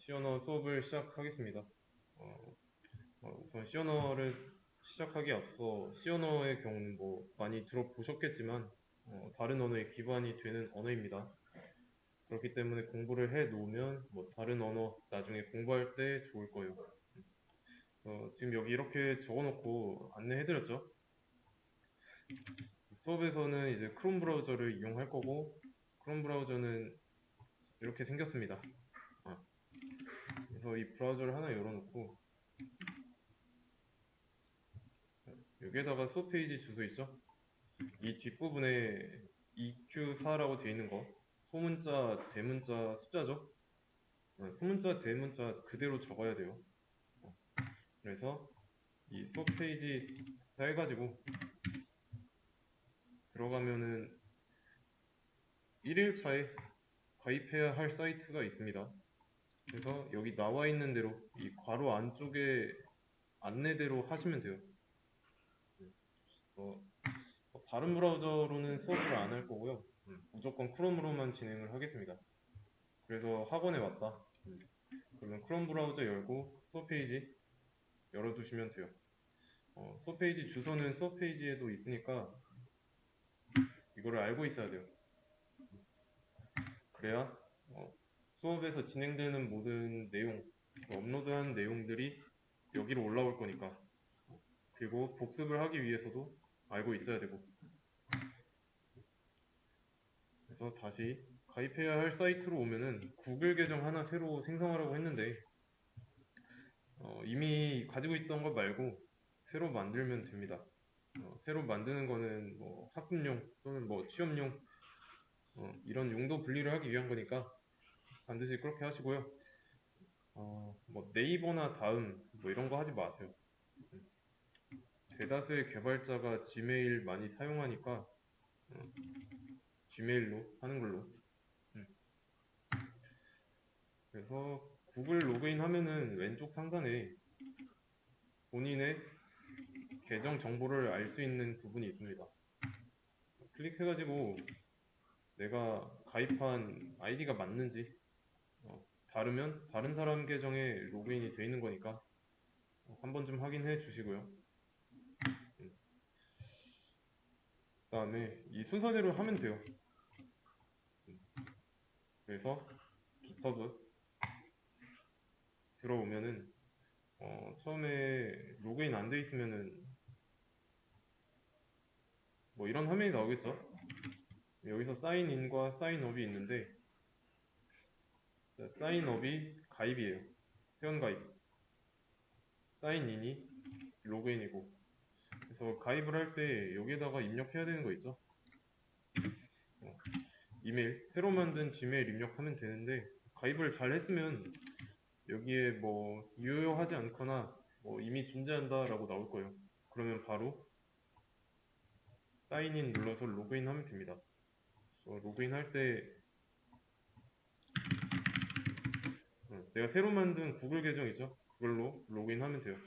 C언어 수업을 시작하겠습니다. 우선 C언어를 시작하기에 앞서 C언어의 경우는 많이 들어보셨겠지만 다른 언어에 기반이 되는 언어입니다. 그렇기 때문에 공부를 해 놓으면 다른 언어 나중에 공부할 때 좋을 거예요. 지금 여기 이렇게 적어놓고 안내해드렸죠. 수업에서는 이제 크롬 브라우저를 이용할 거고, 크롬 브라우저는 이렇게 생겼습니다. 그래서 이 브라우저를 하나 열어놓고, 여기에다가 수업 페이지 주소 있죠? 이 뒷부분에 EQ4라고 되어 있는 거, 소문자, 대문자, 숫자죠? 소문자, 대문자 그대로 적어야 돼요. 그래서 이 수업 페이지 복사해가지고 들어가면은 1일차에 가입해야 할 사이트가 있습니다. 그래서 여기 나와 있는 대로 이 괄호 안쪽에 안내대로 하시면 돼요. 그래서 다른 브라우저로는 수업을 안 할 거고요. 무조건 크롬으로만 진행을 하겠습니다. 그래서 학원에 왔다. 그러면 크롬 브라우저 열고 수업 페이지 열어두시면 돼요. 수업 페이지 주소는 수업 페이지에도 있으니까 이거를 알고 있어야 돼요. 그래야 수업에서 진행되는 모든 내용, 업로드한 내용들이 여기로 올라올 거니까. 그리고 복습을 하기 위해서도 알고 있어야 되고. 그래서 다시 가입해야 할 사이트로 오면은 구글 계정 하나 새로 생성하라고 했는데 이미 가지고 있던 것 말고 새로 만들면 됩니다. 새로 만드는 거는 학습용 또는 취업용 이런 용도 분리를 하기 위한 거니까 반드시 그렇게 하시고요. 네이버나 다음 이런 거 하지 마세요. 대다수의 개발자가 지메일 많이 사용하니까 지메일로 하는 걸로. 그래서 구글 로그인 하면은 왼쪽 상단에 본인의 계정 정보를 알 수 있는 부분이 있습니다. 클릭해가지고 내가 가입한 아이디가 맞는지 다르면 다른 사람 계정에 로그인이 되어 있는 거니까 한 번 좀 확인해 주시고요. 그 다음에 이 순서대로 하면 돼요. 그래서 GitHub 들어오면은 처음에 로그인 안 돼 있으면은 이런 화면이 나오겠죠. 여기서 사인인과 사인업이 있는데 사인업이 가입이에요. 회원 가입. 사인인이 로그인이고. 그래서 가입을 할 때 여기에다가 입력해야 되는 거 있죠. 이메일, 새로 만든 지메일 입력하면 되는데 가입을 잘 했으면 여기에 유효하지 않거나 이미 존재한다 라고 나올 거예요. 그러면 바로 사인인 눌러서 로그인 하면 됩니다. 로그인 할 때 내가 새로 만든 구글 계정 있죠? 그걸로 로그인 하면 돼요.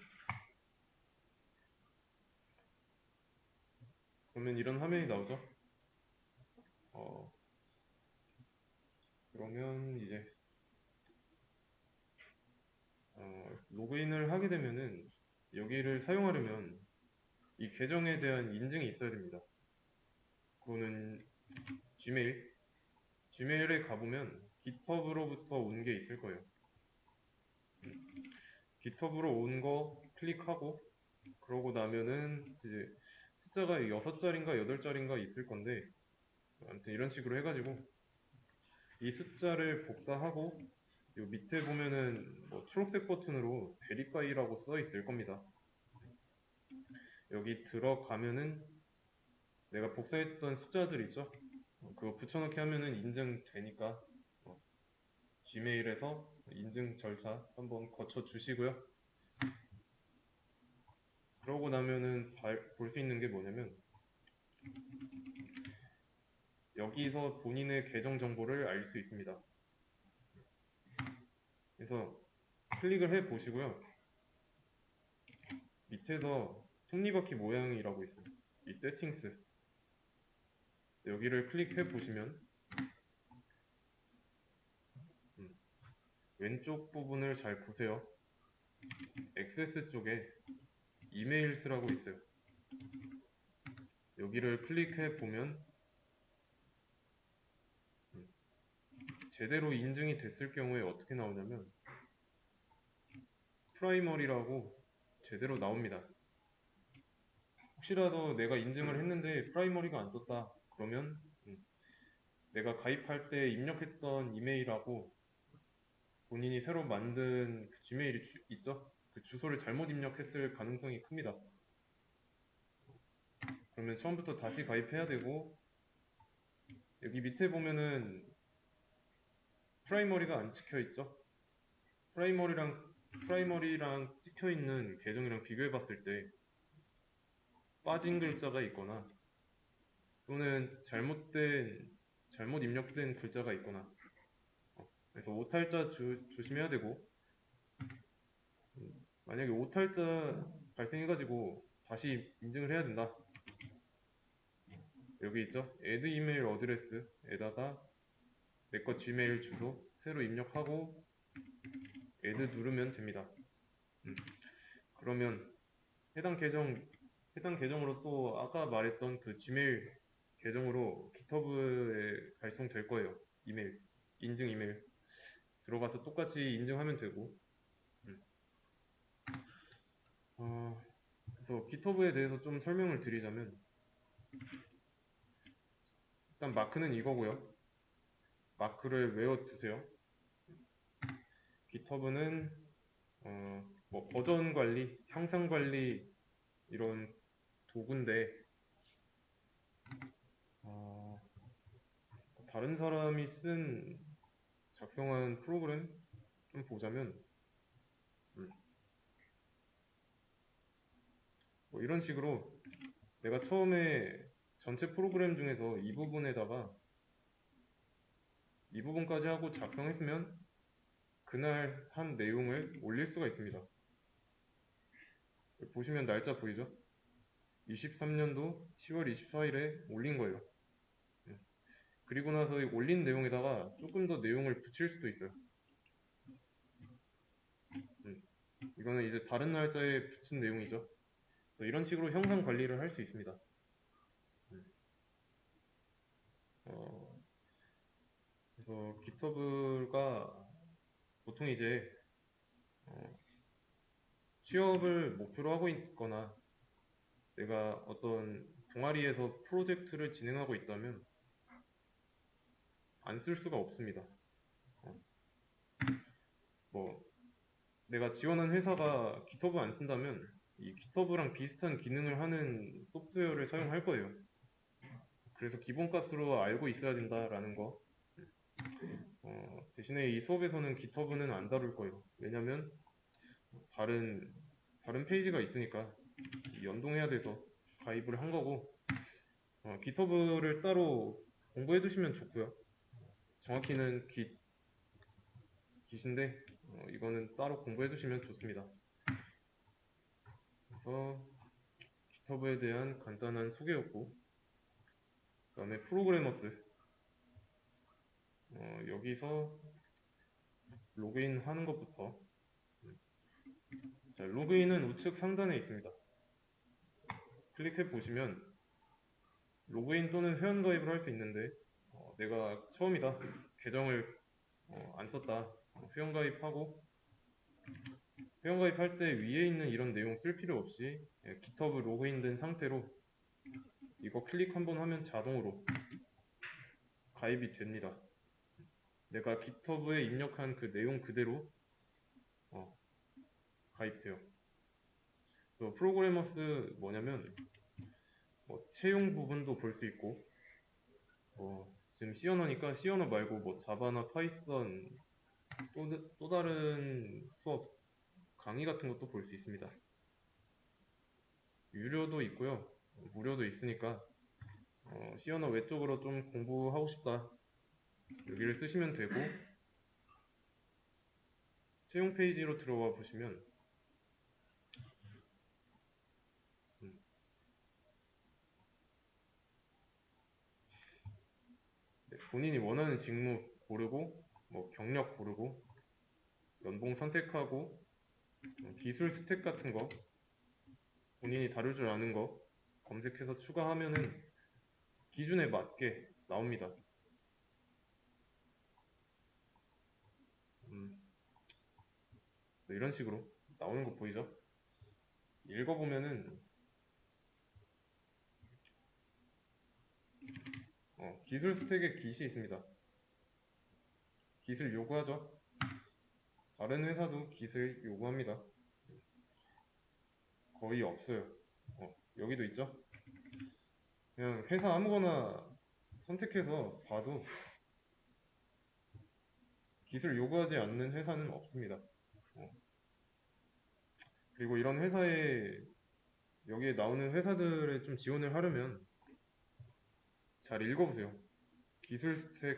그러면 이런 화면이 나오죠? 그러면 이제 로그인을 하게 되면은 여기를 사용하려면 이 계정에 대한 인증이 있어야 됩니다. 그거는 지메일, 지메일에 가보면 GitHub으로부터 온 게 있을 거예요. GitHub으로 온 거 클릭하고 그러고 나면은 이제 숫자가 6자리인가 8자리인가 있을 건데 아무튼 이런 식으로 해가지고 이 숫자를 복사하고 요 밑에 보면은 초록색 버튼으로 Verify라고 써 있을 겁니다. 여기 들어가면은 내가 복사했던 숫자들 있죠? 그거 붙여넣기 하면은 인증되니까 지메일에서 인증 절차 한번 거쳐 주시고요. 그러고 나면은 볼 수 있는 게 뭐냐면 여기서 본인의 계정 정보를 알 수 있습니다. 그래서 클릭을 해 보시고요. 밑에서 톱니바퀴 모양이라고 있어요. 이 세팅스 여기를 클릭해 보시면 왼쪽 부분을 잘 보세요. 액세스 쪽에 이메일스라고 있어요. 여기를 클릭해 보면 제대로 인증이 됐을 경우에 어떻게 나오냐면 프라이머리라고 제대로 나옵니다. 혹시라도 내가 인증을 했는데 프라이머리가 안 떴다 그러면 내가 가입할 때 입력했던 이메일하고 본인이 새로 만든 그 지메일이 있죠? 그 주소를 잘못 입력했을 가능성이 큽니다. 그러면 처음부터 다시 가입해야 되고, 여기 밑에 보면은 프라이머리가 안 찍혀 있죠? 프라이머리랑 찍혀 있는 계정이랑 비교해 봤을 때 빠진 글자가 있거나 또는 잘못 입력된 글자가 있거나, 그래서 오탈자 조심해야 되고, 만약에 오탈자 발생해가지고 다시 인증을 해야 된다. 여기 있죠? add 이메일 어드레스에다가 내 거 지메일 주소 새로 입력하고 add 누르면 됩니다. 그러면 해당 계정으로 또 아까 말했던 그 지메일 계정으로 GitHub에 발송될 거예요. 이메일, 인증 이메일. 들어가서 똑같이 인증하면 되고. 그래서 GitHub에 대해서 좀 설명을 드리자면, 일단 마크는 이거고요. 마크를 외워두세요. GitHub는 뭐 버전 관리, 형상 관리 이런 도구인데 다른 사람이 작성한 프로그램 좀 보자면 뭐 이런 식으로 내가 처음에 전체 프로그램 중에서 이 부분까지 하고 작성했으면 그날 한 내용을 올릴 수가 있습니다. 보시면 날짜 보이죠? 23년도 10월 24일에 올린 거예요. 그리고 나서 올린 내용에다가 조금 더 내용을 붙일 수도 있어요. 이거는 이제 다른 날짜에 붙인 내용이죠. 이런 식으로 형상 관리를 할 수 있습니다. 그래서 GitHub가 보통 이제 취업을 목표로 하고 있거나 내가 어떤 동아리에서 프로젝트를 진행하고 있다면 안 쓸 수가 없습니다. 뭐 내가 지원한 회사가 GitHub 안 쓴다면 이 GitHub랑 비슷한 기능을 하는 소프트웨어를 사용할 거예요. 그래서 기본값으로 알고 있어야 된다라는 거. 대신에 이 수업에서는 GitHub는 안 다룰 거예요. 왜냐면 다른 페이지가 있으니까 연동해야 돼서 가입을 한 거고, GitHub를 따로 공부해 두시면 좋고요. 정확히는 Git인데 이거는 따로 공부해 두시면 좋습니다. 그래서 GitHub에 대한 간단한 소개였고, 그 다음에 프로그래머스, 여기서 로그인 하는 것부터. 자, 로그인은 우측 상단에 있습니다. 클릭해 보시면 로그인 또는 회원가입을 할 수 있는데, 내가 처음이다, 계정을 안 썼다, 회원가입하고, 회원가입할 때 위에 있는 이런 내용 쓸 필요 없이 GitHub 로그인된 상태로 이거 클릭 한번 하면 자동으로 가입이 됩니다. 내가 GitHub에 입력한 그 내용 그대로 가입돼요. 그래서 프로그래머스 뭐냐면 채용 부분도 볼 수 있고, 지금 C 언어니까 C 언어 말고 뭐 자바나 파이썬, 또 다른 수업 강의 같은 것도 볼 수 있습니다. 유료도 있고요, 무료도 있으니까 C 언어 외적으로 좀 공부하고 싶다, 여기를 쓰시면 되고, 채용 페이지로 들어와 보시면 본인이 원하는 직무 고르고, 경력 고르고, 연봉 선택하고 기술 스택 같은 거 본인이 다룰 줄 아는 거 검색해서 추가하면은 기준에 맞게 나옵니다. 그래서 이런 식으로 나오는 거 보이죠? 읽어보면은 기술 스택에 기시 있습니다. 기술 요구하죠. 다른 회사도 기술 요구합니다. 거의 없어요. 여기도 있죠. 그냥 회사 아무거나 선택해서 봐도 기술 요구하지 않는 회사는 없습니다. 그리고 이런 회사에 여기에 나오는 회사들에 좀 지원을 하려면 잘 읽어보세요. 기술 스택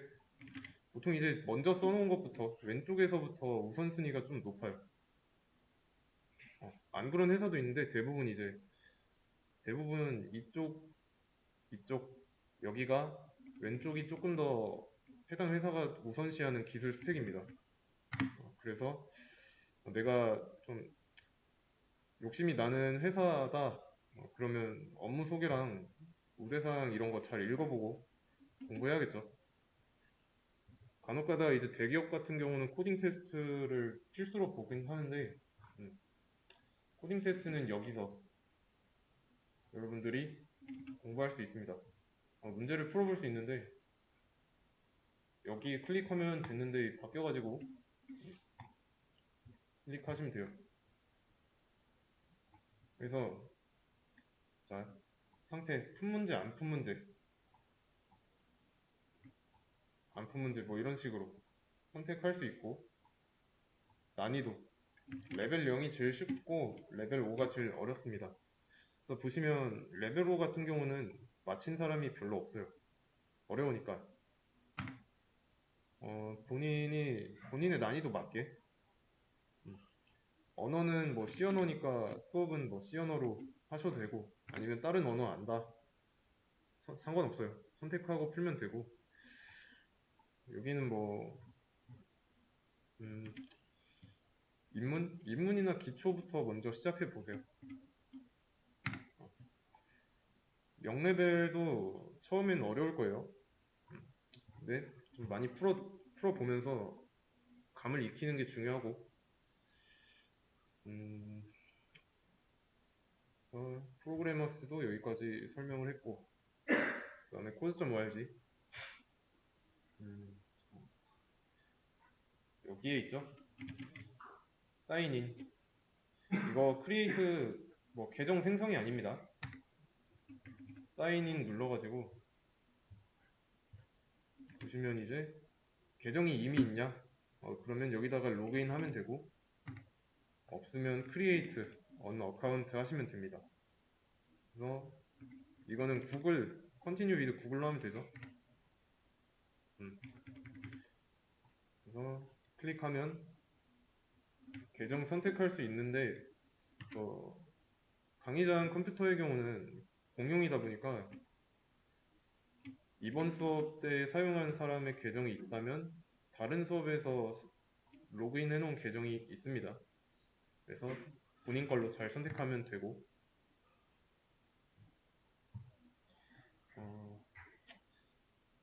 보통 이제 먼저 써놓은 것부터 왼쪽에서부터 우선순위가 좀 높아요. 안 그런 회사도 있는데 대부분 이쪽 여기가 왼쪽이 조금 더 해당 회사가 우선시하는 기술 스택입니다. 그래서 내가 좀 욕심이 나는 회사다. 그러면 업무 소개랑 우대사항 이런 거 잘 읽어보고 공부해야겠죠. 간혹가다 이제 대기업 같은 경우는 코딩 테스트를 필수로 보긴 하는데 코딩 테스트는 여기서 여러분들이 공부할 수 있습니다. 문제를 풀어볼 수 있는데 여기 클릭하면 됐는데 바뀌어가지고 클릭하시면 돼요. 그래서 자 상태 푼 문제 안 푼 문제 안 푼 문제 뭐 이런 식으로 선택할 수 있고 난이도 레벨 0이 제일 쉽고 레벨 5가 제일 어렵습니다. 그래서 보시면 레벨 5 같은 경우는 맞힌 사람이 별로 없어요. 어려우니까 본인의 난이도 맞게 언어는 뭐 C 언어니까 수업은 뭐 C 언어로 하셔도 되고 아니면 다른 언어 안다 상관없어요. 선택하고 풀면 되고 여기는 뭐 입문이나 기초부터 먼저 시작해 보세요. 0레벨도 처음엔 어려울 거예요. 근데 좀 많이 풀어보면서 감을 익히는 게 중요하고 프로그래머스도 여기까지 설명을 했고 그 다음에 코드.org 여기에 있죠. 사인인 이거 크리에이트 뭐 계정 생성이 아닙니다. 사인인 눌러가지고 보시면 이제 계정이 이미 있냐 그러면 여기다가 로그인 하면 되고 없으면 크리에이트 언 어카운트 하시면 됩니다. 그래서 이거는 구글 컨티뉴 위드 구글로 하면 되죠. 그래서 클릭하면 계정 선택할 수 있는데 그래서 강의장 컴퓨터의 경우는 공용이다 보니까 이번 수업 때 사용한 사람의 계정이 있다면 다른 수업에서 로그인 해놓은 계정이 있습니다. 그래서 본인 걸로 잘 선택하면 되고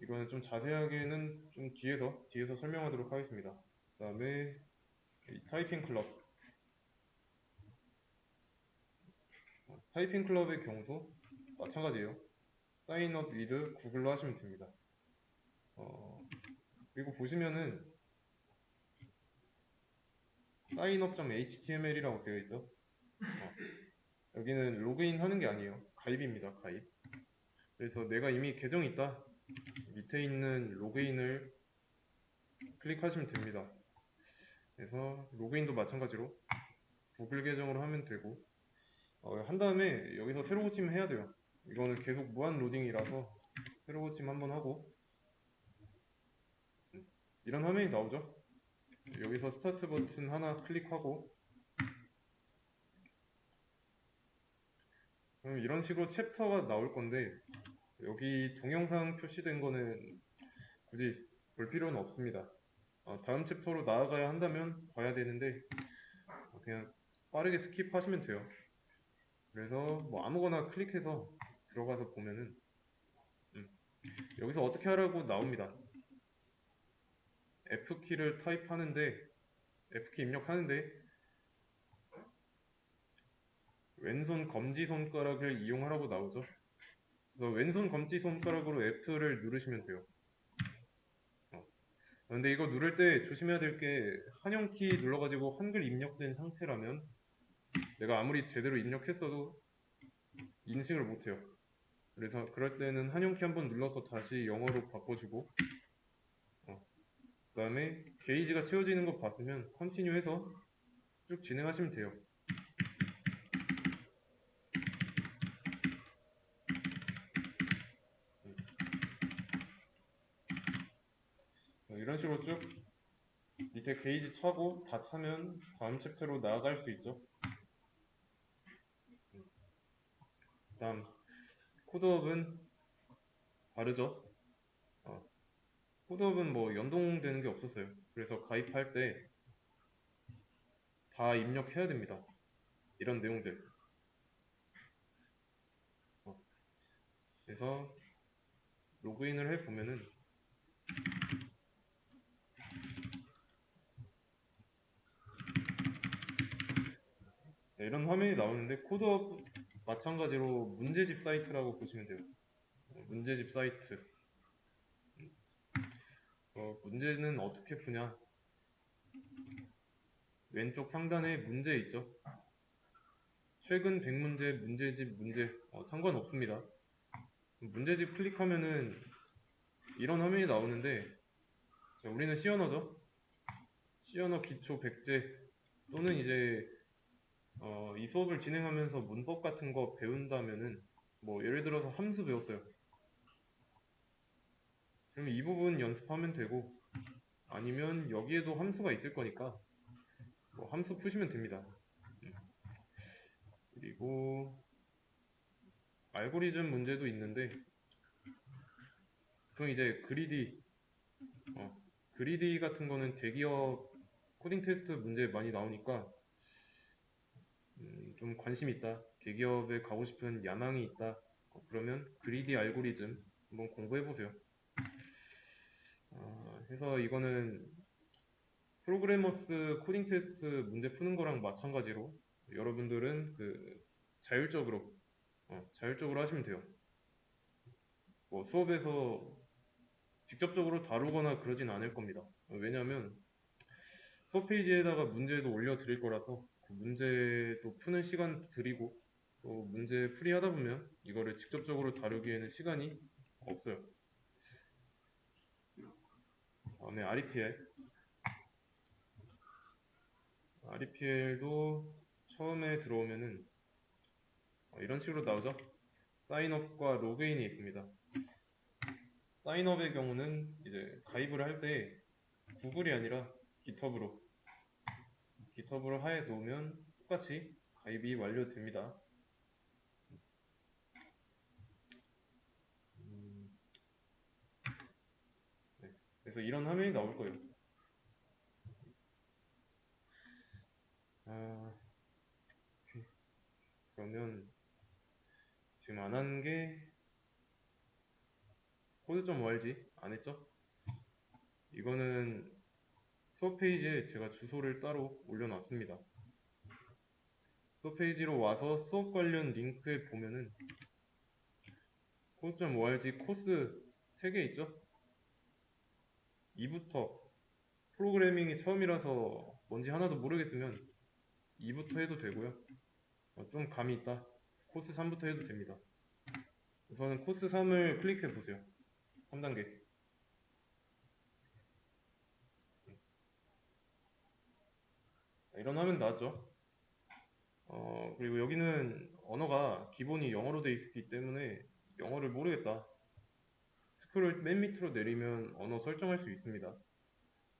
이거는 좀 자세하게는 좀 뒤에서 설명하도록 하겠습니다. 그 다음에 타이핑 클럽 타이핑 클럽의 경우도 마찬가지예요. 사인업 위드 구글로 하시면 됩니다. 그리고 보시면은 사인업.html이라고 되어 있죠. 여기는 로그인 하는 게 아니에요. 가입입니다. 가입. 그래서 내가 이미 계정이 있다. 밑에 있는 로그인을 클릭하시면 됩니다. 그래서 로그인도 마찬가지로 구글 계정으로 하면 되고 한 다음에 여기서 새로 고침 해야 돼요. 이거는 계속 무한 로딩이라서 새로 고침 한번 하고 이런 화면이 나오죠. 여기서 스타트 버튼 하나 클릭하고 그럼 이런 식으로 챕터가 나올 건데 여기 동영상 표시된 거는 굳이 볼 필요는 없습니다. 다음 챕터로 나아가야 한다면 봐야 되는데 그냥 빠르게 스킵하시면 돼요. 그래서 뭐 아무거나 클릭해서 들어가서 보면은 음, 여기서 어떻게 하라고 나옵니다. F키를 타입하는데 F키 입력하는데 왼손 검지 손가락을 이용하라고 나오죠. 그래서 왼손 검지 손가락으로 F를 누르시면 돼요. 근데 이거 누를 때 조심해야 될 게 한영키 눌러가지고 한글 입력된 상태라면 내가 아무리 제대로 입력했어도 인식을 못해요. 그래서 그럴 때는 한영키 한번 눌러서 다시 영어로 바꿔주고 그 다음에 게이지가 채워지는 거 봤으면 컨티뉴 해서 쭉 진행하시면 돼요. 이런 식으로 쭉 밑에 게이지 차고 다 차면 다음 챕터로 나아갈 수 있죠. 다음 코드업은 다르죠. 코드업은 뭐 연동되는 게 없었어요. 그래서 가입할 때 다 입력해야 됩니다. 이런 내용들. 그래서 로그인을 해보면은 자, 이런 화면이 나오는데 코드업 마찬가지로 문제집 사이트라고 보시면 돼요. 문제집 사이트. 문제는 어떻게 푸냐? 왼쪽 상단에 문제 있죠? 최근 100문제, 문제집, 문제 상관없습니다. 문제집 클릭하면은 이런 화면이 나오는데 자, 우리는 C언어죠? C언어 기초 100제 또는 이제 이 수업을 진행하면서 문법 같은 거 배운다면은 뭐 예를 들어서 함수 배웠어요. 그럼 이 부분 연습하면 되고 아니면 여기에도 함수가 있을 거니까 뭐 함수 푸시면 됩니다. 그리고 알고리즘 문제도 있는데 보통 이제 그리디 같은 거는 대기업 코딩 테스트 문제 많이 나오니까 좀 관심 있다. 대기업에 가고 싶은 야망이 있다. 그러면 그리디 알고리즘 한번 공부해 보세요. 해서 이거는 프로그래머스 코딩 테스트 문제 푸는 거랑 마찬가지로 여러분들은 그 자율적으로 하시면 돼요. 뭐 수업에서 직접적으로 다루거나 그러진 않을 겁니다. 왜냐하면 수업 페이지에다가 문제도 올려드릴 거라서 그 문제도 푸는 시간 드리고 또 문제 풀이 하다 보면 이거를 직접적으로 다루기에는 시간이 없어요. 다음에 REPL도 처음에 들어오면은 이런 식으로 나오죠. 사인업과 로그인이 있습니다. 사인업의 경우는 이제 가입을 할 때 구글이 아니라 깃허브로 하에 놓으면 똑같이 가입이 완료됩니다. 네. 그래서 이런 화면이 나올 거예요. 그러면 지금 안 한 게 코드.org 안 했죠? 이거는 수업 페이지에 제가 주소를 따로 올려놨습니다. 수업 페이지로 와서 수업 관련 링크에 보면은 코드.org 코스 3개 있죠? 2부터 프로그래밍이 처음이라서 뭔지 하나도 모르겠으면 2부터 해도 되고요. 좀 감이 있다. 코스 3부터 해도 됩니다. 우선은 코스 3을 클릭해 보세요. 3단계. 이런 화면 나왔죠? 그리고 여기는 언어가 기본이 영어로 되어 있기 때문에 영어를 모르겠다. 스크롤 맨 밑으로 내리면 언어 설정할 수 있습니다.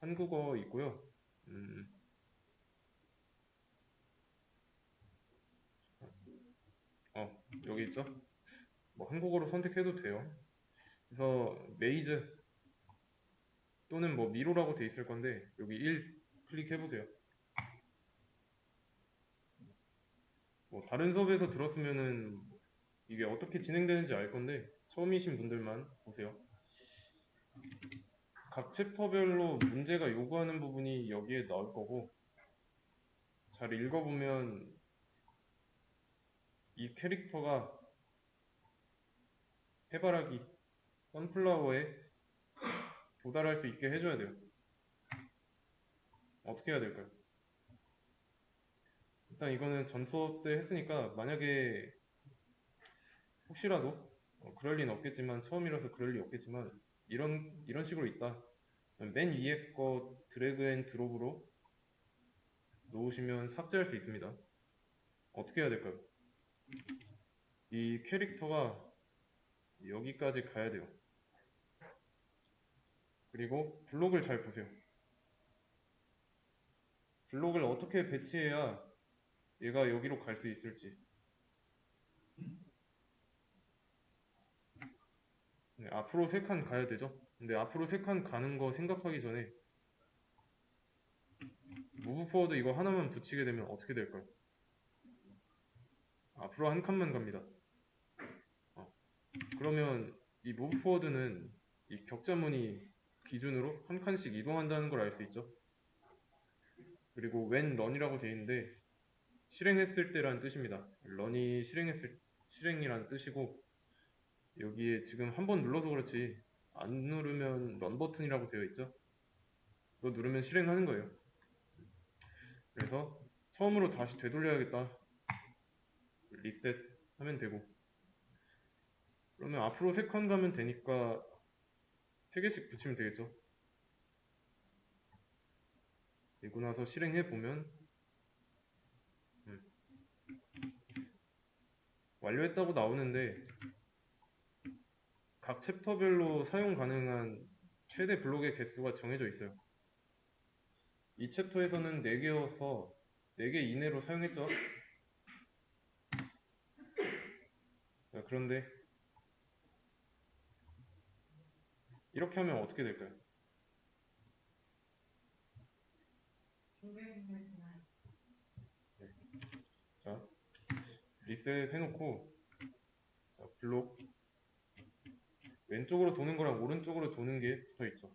한국어 있고요. 음, 여기 있죠? 뭐 한국어로 선택해도 돼요. 그래서 또는 뭐 미로라고 돼 있을 건데 여기 1 클릭해 보세요. 뭐 다른 수업에서 들었으면은 이게 어떻게 진행되는지 알 건데 처음이신 분들만 보세요. 각 챕터별로 문제가 요구하는 부분이 여기에 나올 거고 잘 읽어보면 이 캐릭터가 해바라기, 선플라워에 도달할 수 있게 해줘야 돼요. 어떻게 해야 될까요? 일단 이거는 전 수업 때 했으니까 만약에 혹시라도 그럴 리는 없겠지만 처음이라서 그럴 리 없겠지만 이런 식으로 있다. 맨 위에 거 드래그 앤 드롭으로 놓으시면 삭제할 수 있습니다. 어떻게 해야 될까요? 이 캐릭터가 여기까지 가야 돼요. 그리고 블록을 잘 보세요. 블록을 어떻게 배치해야 얘가 여기로 갈 수 있을지. 네, 앞으로 3칸 가야 되죠. 근데 앞으로 3칸 가는 거 생각하기 전에 무브 포워드 이거 하나만 붙이게 되면 어떻게 될까요? 앞으로 한 칸만 갑니다. 그러면 이 무브 포워드는 이 격자무늬 기준으로 한 칸씩 이동한다는 걸 알 수 있죠. 그리고 when run이라고 되어 있는데 실행했을 때라는 뜻입니다. run이 실행이라는 뜻이고 여기에 지금 한 번 눌러서 그렇지 안 누르면 run 버튼이라고 되어 있죠. 그거 누르면 실행하는 거예요. 그래서 처음으로 다시 되돌려야겠다. 리셋 하면 되고 그러면 앞으로 3칸 가면 되니까 3개씩 붙이면 되겠죠. 그리고 나서 실행해 보면 완료했다고 나오는데 각 챕터별로 사용 가능한 최대 블록의 개수가 정해져 있어요. 이 챕터에서는 4개여서 4개 이내로 사용했죠. 자, 그런데 이렇게 하면 어떻게 될까요? 네. 자, 리셋 해놓고 자, 블록 왼쪽으로 도는 거랑 오른쪽으로 도는 게 붙어 있죠.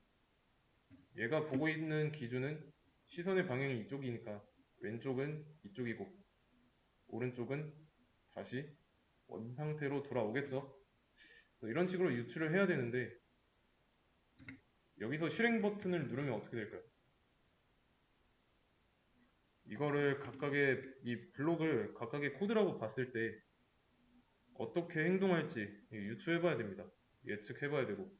얘가 보고 있는 기준은 시선의 방향이 이쪽이니까 왼쪽은 이쪽이고 오른쪽은 다시 원 상태로 돌아오겠죠. 이런 식으로 유출을 해야 되는데 여기서 실행 버튼을 누르면 어떻게 될까요? 이거를 각각의 이 블록을 각각의 코드라고 봤을 때 어떻게 행동할지 유추해 봐야 됩니다. 예측해 봐야 되고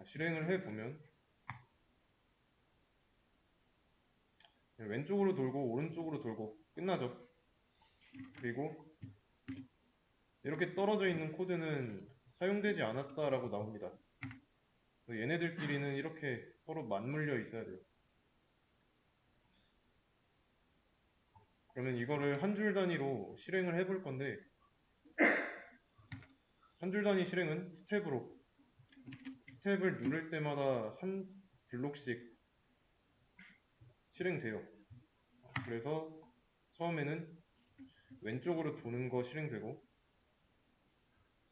실행을 해 보면 왼쪽으로 돌고 오른쪽으로 돌고 끝나죠. 그리고 이렇게 떨어져 있는 코드는 사용되지 않았다라고 나옵니다. 얘네들끼리는 이렇게 서로 맞물려 있어야 돼요. 그러면 이거를 한 줄 단위로 실행을 해볼 건데 한 줄 단위 실행은 스텝으로 스텝을 누를 때마다 한 블록씩 실행돼요. 그래서 처음에는 왼쪽으로 도는 거 실행되고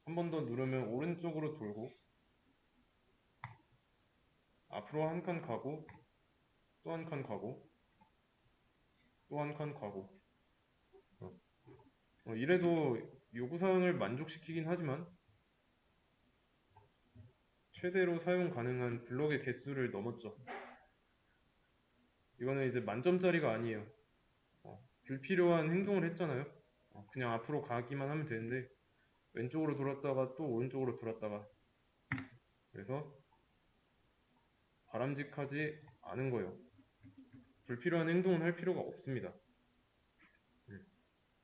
한 번 더 누르면 오른쪽으로 돌고 앞으로 한 칸 가고 또 한 칸 가고 또 한 칸 가고 이래도 요구사항을 만족시키긴 하지만 최대로 사용 가능한 블록의 개수를 넘었죠. 이거는 이제 만점짜리가 아니에요. 불필요한 행동을 했잖아요. 그냥 앞으로 가기만 하면 되는데 왼쪽으로 돌았다가 또 오른쪽으로 돌았다가 그래서 바람직하지 않은 거예요. 불필요한 행동은 할 필요가 없습니다.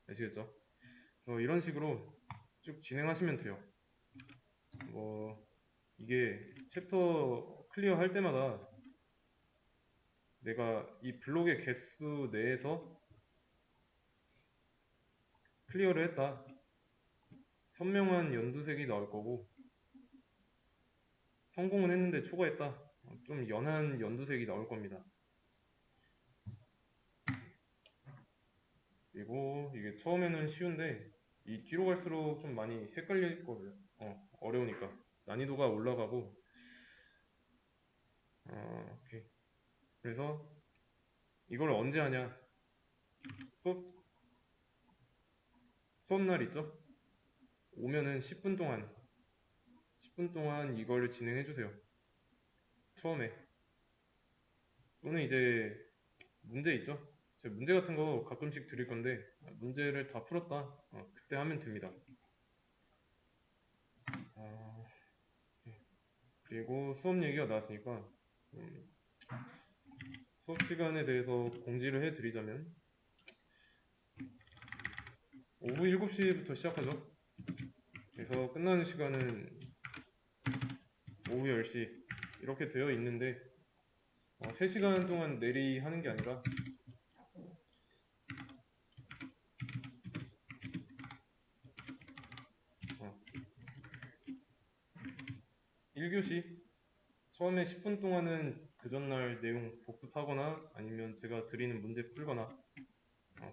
아시겠죠? 그래서 이런 식으로 쭉 진행하시면 돼요. 뭐 이게 챕터 클리어 할 때마다 내가 이 블록의 개수 내에서 클리어를 했다. 선명한 연두색이 나올 거고, 성공은 했는데 초과했다. 좀 연한 연두색이 나올 겁니다. 그리고 이게 처음에는 쉬운데 이 뒤로 갈수록 좀 많이 헷갈릴 거예요. 어려우니까 난이도가 올라가고. 오케이. 그래서 이걸 언제 하냐? 수업 수업날 있죠? 오면은 10분 동안 이걸 진행해 주세요. 처음에. 또는 이제 문제 있죠? 제가 문제 같은 거 가끔씩 드릴 건데 문제를 다 풀었다. 그때 하면 됩니다. 어, 그리고 수업 얘기가 나왔으니까 음, 수업 시간에 대해서 공지를 해드리자면 오후 7시부터 시작하죠. 그래서 끝나는 시간은 오후 10시 이렇게 되어 있는데 3시간 동안 내리 하는 게 아니라 1교시 처음에 10분 동안은 그 전날 내용 복습하거나 아니면 제가 드리는 문제 풀거나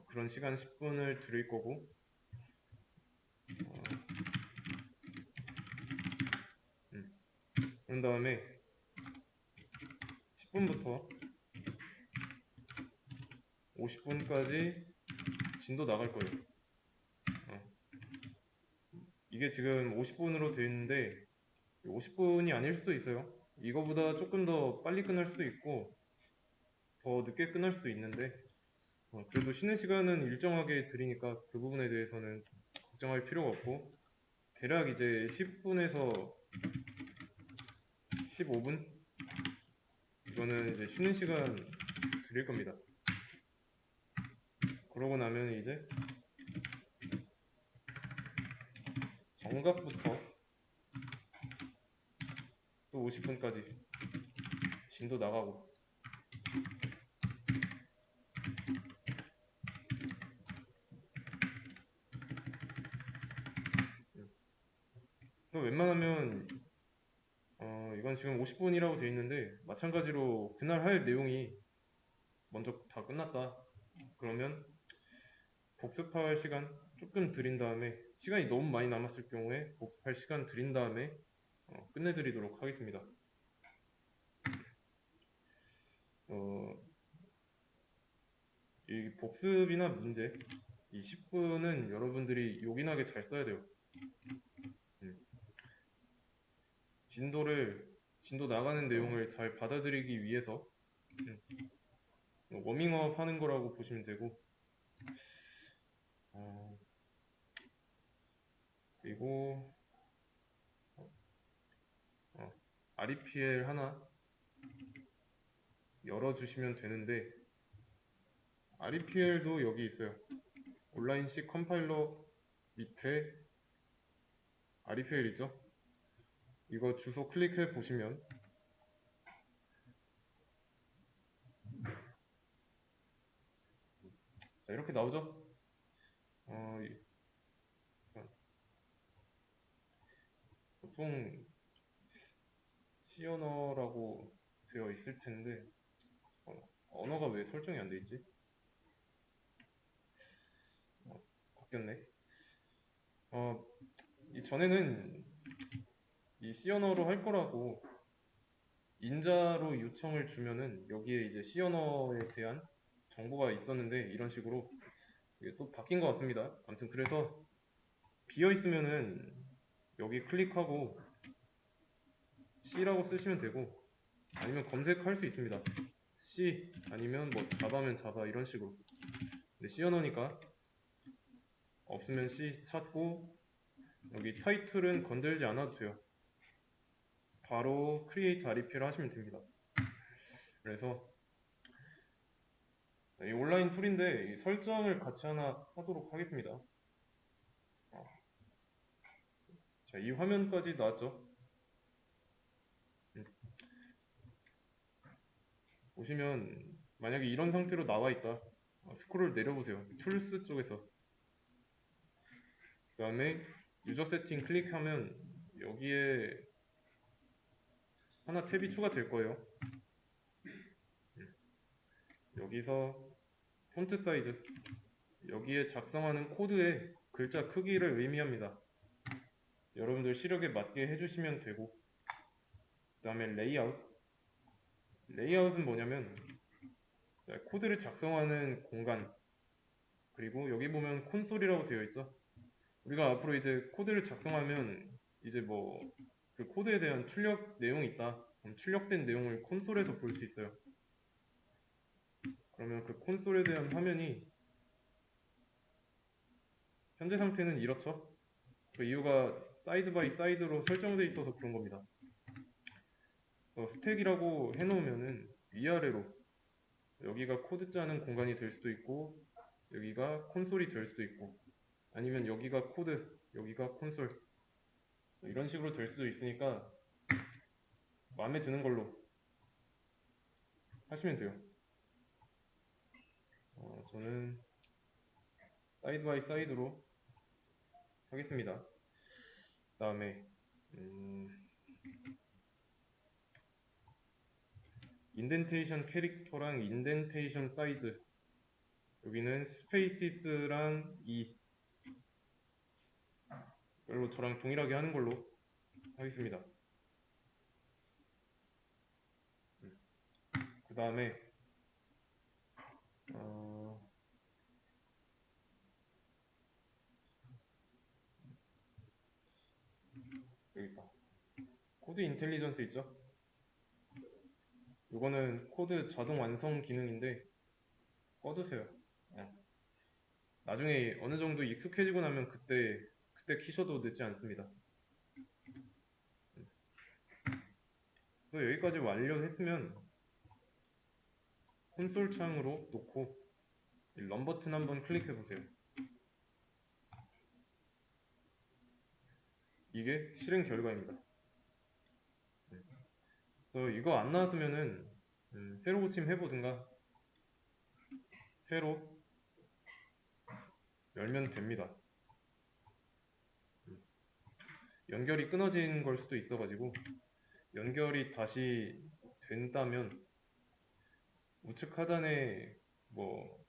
그런 시간 10분을 드릴 거고 어, 그런 다음에 10분부터 50분까지 진도 나갈 거예요. 이게 지금 50분으로 되어 있는데 50분이 아닐 수도 있어요. 이거보다 조금 더 빨리 끝날 수도 있고 더 늦게 끝날 수도 있는데 그래도 쉬는 시간은 일정하게 드리니까 그 부분에 대해서는 걱정할 필요가 없고 대략 이제 10분에서 15분 이거는 이제 쉬는 시간 드릴 겁니다. 그러고 나면 이제 정각부터 또 50분까지 진도 나가고 그래서 웬만하면 이건 지금 50분이라고 되어 있는데 마찬가지로 그날 할 내용이 먼저 다 끝났다 그러면 복습할 시간 조금 드린 다음에 시간이 너무 많이 남았을 경우에 복습할 시간 드린 다음에 끝내드리도록 하겠습니다. 이 복습이나 문제 이 10분은 여러분들이 요긴하게 잘 써야 돼요. 진도 나가는 내용을 잘 받아들이기 위해서 워밍업 하는 거라고 보시면 되고 그리고 REPL 하나 열어주시면 되는데 REPL도 여기 있어요. 온라인 C 컴파일러 밑에 REPL 있죠? 이거 주소 클릭해 보시면 자 이렇게 나오죠? 보통 C 언어라고 되어 있을 텐데 언어가 왜 설정이 안 돼 있지? 바뀌었네. 전에는 이 C 언어로 할 거라고 인자로 요청을 주면은 여기에 이제 C 언어에 대한 정보가 있었는데 이런 식으로 이게 또 바뀐 것 같습니다. 아무튼 그래서 비어 있으면은 여기 클릭하고 C라고 쓰시면 되고 아니면 검색할 수 있습니다. C 아니면 뭐 자바면 자바 이런 식으로. 근데 C 언어니까 없으면 C 찾고 여기 타이틀은 건들지 않아도 돼요. 바로 create REP를 하시면 됩니다. 그래서 이 온라인 툴인데 이 설정을 같이 하나 하도록 하겠습니다. 자, 이 화면까지 나왔죠? 보시면 만약에 이런 상태로 나와 있다. 스크롤 내려보세요. 툴스 쪽에서. 그 다음에 유저 세팅 클릭하면 여기에 하나 탭이 추가될 거예요. 여기서 폰트 사이즈, 여기에 작성하는 코드의 글자 크기를 의미합니다. 여러분들 시력에 맞게 해주시면 되고, 그 다음에 레이아웃. 레이아웃은 뭐냐면 코드를 작성하는 공간, 그리고 여기 보면 콘솔이라고 되어 있죠. 우리가 앞으로 이제 코드를 작성하면 이제 뭐 그 코드에 대한 출력 내용이 있다. 그럼 출력된 내용을 콘솔에서 볼 수 있어요. 그러면 그 콘솔에 대한 화면이 현재 상태는 이렇죠. 그 이유가 사이드 바이 사이드로 설정되어 있어서 그런 겁니다. 그래서 스택이라고 해놓으면은 위아래로 여기가 코드 짜는 공간이 될 수도 있고 여기가 콘솔이 될 수도 있고 아니면 여기가 코드, 여기가 콘솔 이런 식으로 될 수도 있으니까 마음에 드는 걸로 하시면 돼요. 저는 사이드 바이 사이드로 하겠습니다. 그 다음에 인덴테이션 캐릭터랑 인덴테이션 사이즈, 여기는 스페이시스랑 이걸로 저랑 동일하게 하는 걸로 하겠습니다. 그 다음에 여기 있다. 코드 인텔리전스 있죠? 이거는 코드 자동 완성 기능인데 꺼두세요. 나중에 어느 정도 익숙해지고 나면 그때 키셔도 늦지 않습니다. 그래서 여기까지 완료했으면 콘솔 창으로 놓고 런 버튼 한번 클릭해 보세요. 이게 실행 결과입니다. 그래서 이거 안 나왔으면은 새로 고침 해보든가 새로 열면 됩니다. 연결이 끊어진 걸 수도 있어가지고 연결이 다시 된다면 우측 하단에 뭐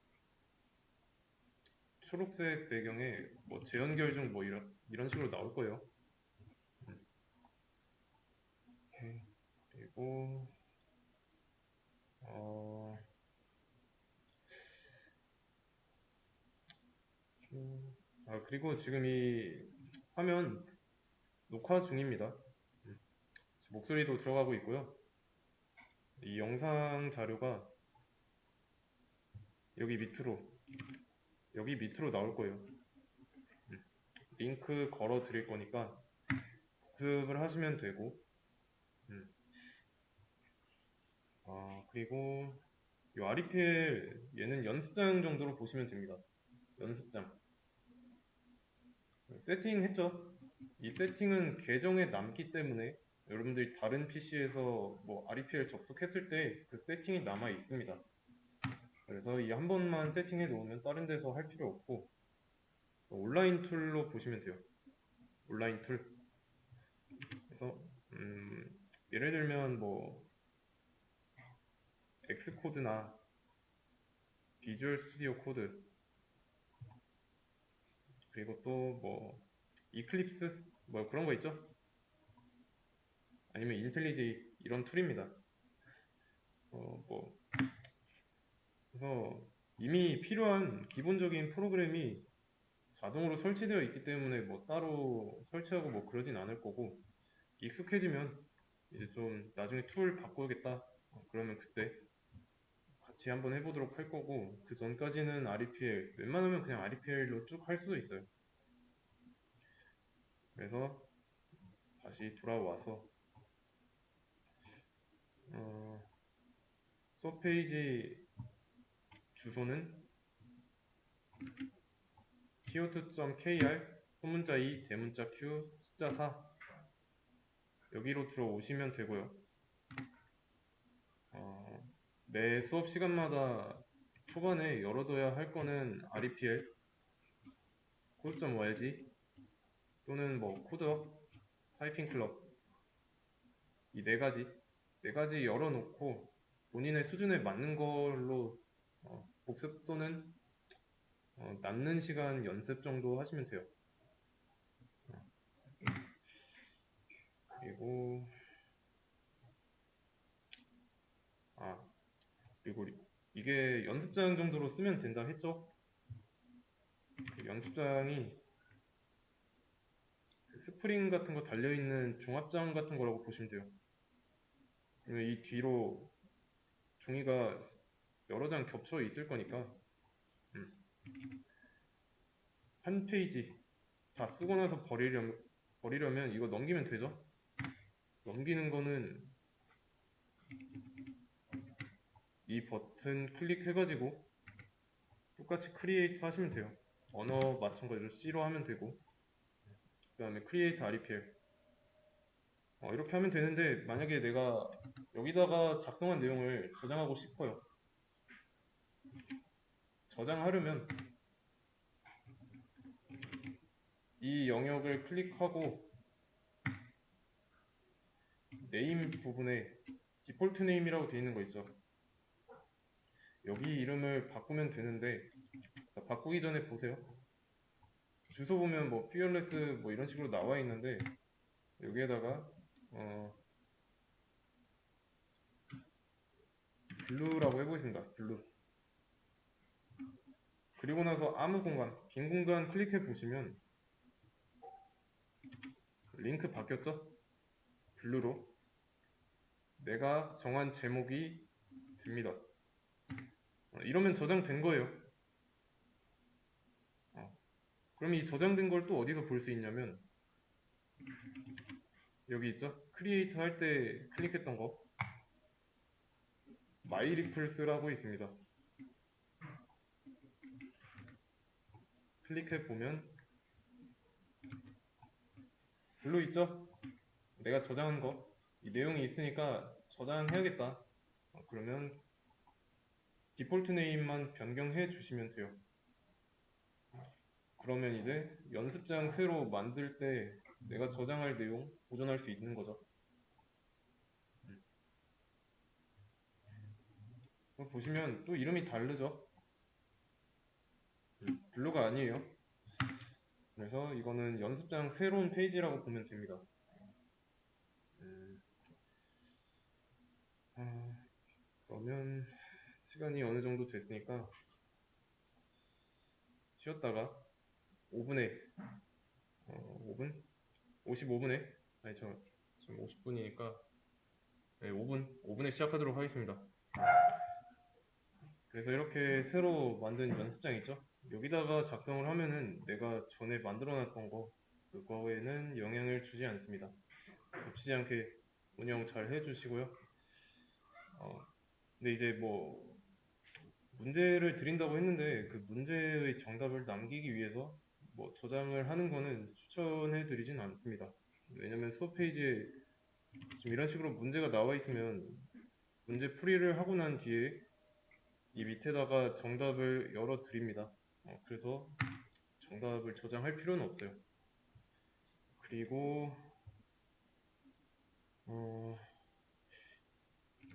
초록색 배경에 뭐 재연결 중 뭐 이런 식으로 나올 거예요. 오케이. 그리고 그리고 지금 이 화면 녹화 중입니다. 목소리도 들어가고 있고요. 이 영상 자료가 여기 밑으로 나올 거예요. 링크 걸어 드릴 거니까 복습을 하시면 되고, 그리고 이 REPL 얘는 연습장 정도로 보시면 됩니다. 연습장. 세팅했죠? 이 세팅은 계정에 남기 때문에 여러분들이 다른 PC에서 뭐 REPL 접속했을 때 그 세팅이 남아 있습니다. 그래서 이 한 번만 세팅해 놓으면 다른 데서 할 필요 없고 온라인 툴로 보시면 돼요. 온라인 툴. 그래서 예를 들면 뭐 엑스코드나 비주얼 스튜디오 코드 그리고 또 뭐 이클립스 뭐 그런 거 있죠? 아니면 인텔리지 이런 툴입니다. 그래서 이미 필요한 기본적인 프로그램이 자동으로 설치되어 있기 때문에 뭐 따로 설치하고 뭐 그러진 않을 거고 익숙해지면 이제 좀 나중에 툴 바꿔야겠다 그러면 그때 같이 한번 해보도록 할 거고 그 전까지는 REPL 웬만하면 그냥 REPL로 쭉 할 수도 있어요. 그래서 다시 돌아와서 수업 페이지 주소는 tier.kr 소문자 2 대문자 q 숫자 4 여기로 들어오시면 되고요. 매 수업 시간마다 초반에 열어둬야 할 거는 REPL, 코드.org 또는 뭐 코드업, 타이핑 클럽 이 네 가지 열어놓고 본인의 수준에 맞는 걸로 복습 또는 남는 시간 연습 정도 하시면 돼요. 그리고 아 그리고 이게 연습장 정도로 쓰면 된다 했죠? 그 연습장이 그 스프링 같은 거 달려있는 종합장 같은 거라고 보시면 돼요. 그러면 이 뒤로 종이가 여러 장 겹쳐 있을 거니까 음, 한 페이지 다 쓰고 나서 버리려면 이거 넘기면 되죠? 넘기는 거는 이 버튼 클릭해가지고 똑같이 크리에이트 하시면 돼요. 언어 마찬가지로 C로 하면 되고 그 다음에 크리에이트 REPL 이렇게 하면 되는데 만약에 내가 여기다가 작성한 내용을 저장하고 싶어요. 저장하려면 이 영역을 클릭하고 네임 부분에 디폴트 네임이라고 되어 있는 거 있죠. 여기 이름을 바꾸면 되는데 자, 바꾸기 전에 보세요. 주소 보면 뭐 fearless 뭐 이런 식으로 나와 있는데 여기에다가 블루라고 해보겠습니다. 블루. 그리고 나서 아무 공간, 빈 공간 클릭해 보시면 링크 바뀌었죠? 블루로 내가 정한 제목이 됩니다. 이러면 저장된 거예요. 그럼 이 저장된 걸 또 어디서 볼 수 있냐면 여기 있죠? 크리에이트 할 때 클릭했던 거 마이리플스라고 있습니다. 클릭해 보면 블루 있죠? 내가 저장한 거 이 내용이 있으니까 저장해야겠다. 그러면 디폴트 네임만 변경해 주시면 돼요. 그러면 이제 연습장 새로 만들 때 내가 저장할 내용 보존할 수 있는 거죠. 보시면 또 이름이 다르죠? 블루가 아니에요. 그래서 이거는 연습장 새로운 페이지라고 보면 됩니다. 그러면 시간이 어느 정도 됐으니까 쉬었다가 5분에 5분? 55분에 아니 저 지금 50분이니까 네, 5분에 시작하도록 하겠습니다. 그래서 이렇게 새로 만든 연습장 있죠? 여기다가 작성을 하면은 내가 전에 만들어놨던 거 그거에는 영향을 주지 않습니다. 놓치지 않게 운영 잘 해주시고요. 근데 이제 뭐 문제를 드린다고 했는데 그 문제의 정답을 남기기 위해서 뭐 저장을 하는 거는 추천해 드리진 않습니다. 왜냐면 수업 페이지에 지금 이런 식으로 문제가 나와 있으면 문제 풀이를 하고 난 뒤에 이 밑에다가 정답을 열어 드립니다. 그래서 정답을 저장할 필요는 없어요. 그리고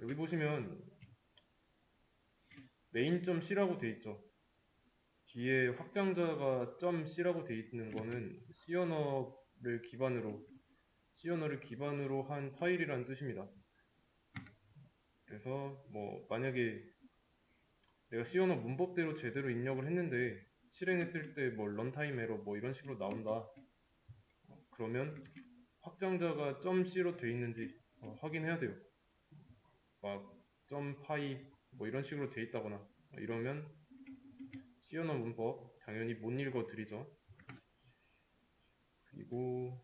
여기 보시면 main.c라고 돼 있죠. 뒤에 확장자가 .c라고 돼 있는 거는 C 언어를 기반으로 한 파일이라는 뜻입니다. 그래서 뭐 만약에 내가 C 언어 문법대로 제대로 입력을 했는데 실행했을 때 뭐 런타임 에러 뭐 이런 식으로 나온다. 그러면 확장자가 .c로 돼 있는지 확인해야 돼요. 막 .py 뭐 이런 식으로 돼 있다거나 이러면 C 언어 문법 당연히 못 읽어 드리죠. 그리고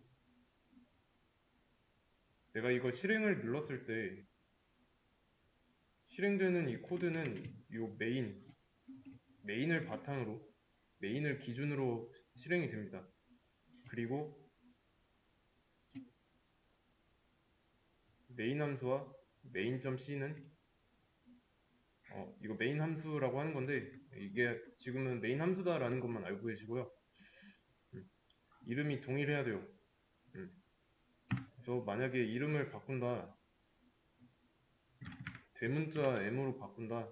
내가 이거 실행을 눌렀을 때 실행되는 이 코드는 이 메인을 바탕으로 메인을 기준으로 실행이 됩니다. 그리고 메인 함수와 main.c는 이거 메인 함수라고 하는 건데 이게 지금은 메인 함수다라는 것만 알고 계시고요. 이름이 동일해야 돼요. 그래서 만약에 이름을 바꾼다, 대문자 m으로 바꾼다,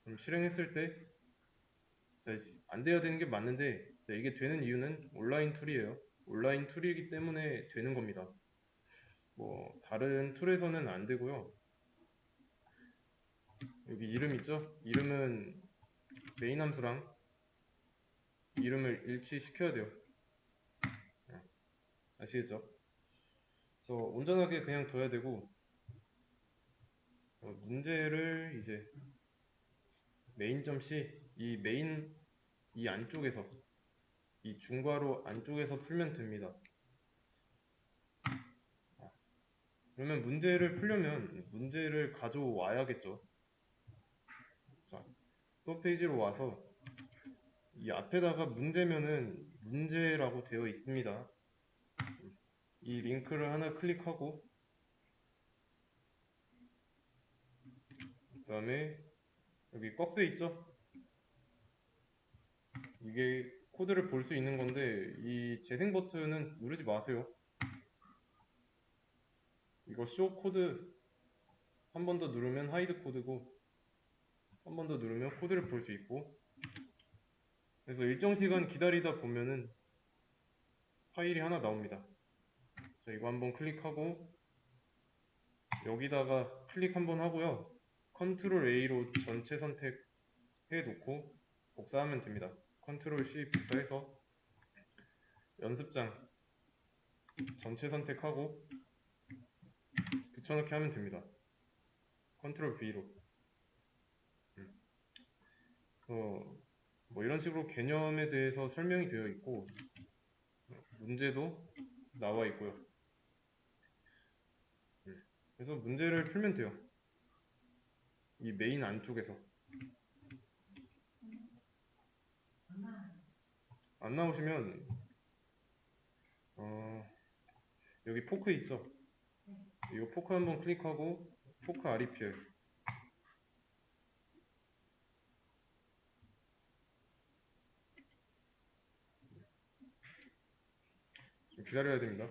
그럼 실행했을 때 안 돼야 되는 게 맞는데 이게 되는 이유는 온라인 툴이에요. 온라인 툴이기 때문에 되는 겁니다. 뭐 다른 툴에서는 안 되고요. 여기 이름 있죠? 이름은 메인 함수랑 이름을 일치시켜야 돼요. 아시겠죠? 그래서 온전하게 그냥 둬야 되고 문제를 이제 메인.c 이 메인 이 안쪽에서 이 중괄호 안쪽에서 풀면 됩니다. 그러면 문제를 풀려면 문제를 가져와야겠죠. 자, 수업 페이지로 와서 이 앞에다가 문제면은 문제라고 되어 있습니다. 이 링크를 하나 클릭하고 그 다음에 여기 꺽쇠 있죠? 이게 코드를 볼 수 있는 건데 이 재생 버튼은 누르지 마세요. 이거 쇼 코드 한 번 더 누르면 하이드 코드고 한 번 더 누르면 코드를 볼 수 있고 그래서 일정 시간 기다리다 보면은 파일이 하나 나옵니다. 자, 이거 한번 클릭하고 여기다가 클릭 한번 하고요. 컨트롤 A로 전체 선택해 놓고 복사하면 됩니다. 컨트롤 C 복사해서 연습장 전체 선택하고 붙여넣기 하면 됩니다. 컨트롤 V로. 그래서 뭐 이런 식으로 개념에 대해서 설명이 되어 있고 문제도 나와 있고요. 그래서 문제를 풀면 돼요. 이 메인 안쪽에서. 안 나오시면 여기 포크 있죠? 이거 포크 한번 클릭하고 포크 REPL 좀 기다려야 됩니다.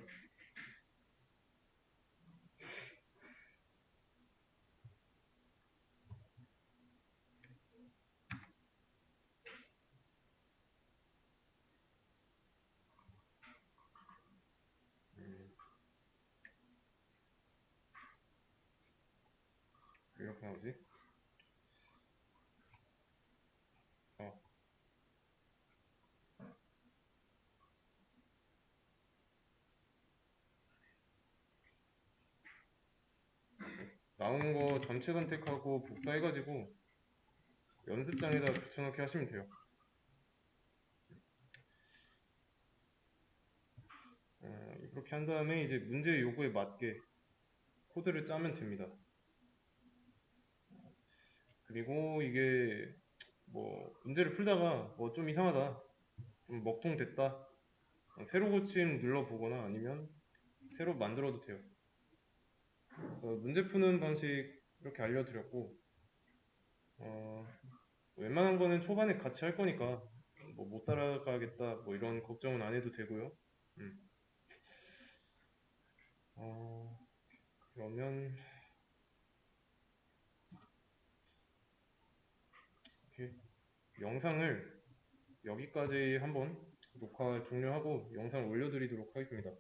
이렇게 나오지? 어, 나온 거 전체 선택하고 복사해가지고 연습장에다 붙여넣기 하시면 돼요. 이렇게 한 다음에 이제 문제 요구에 맞게 코드를 짜면 됩니다. 그리고 이게 뭐 문제를 풀다가 뭐 좀 이상하다, 좀 먹통됐다, 새로 고침 눌러보거나 아니면 새로 만들어도 돼요. 그래서 문제 푸는 방식 이렇게 알려드렸고 웬만한 거는 초반에 같이 할 거니까 뭐 못 따라가겠다 뭐 이런 걱정은 안 해도 되고요. 음. 그러면 이렇게 영상을 여기까지 한번 녹화 종료하고 영상을 올려드리도록 하겠습니다.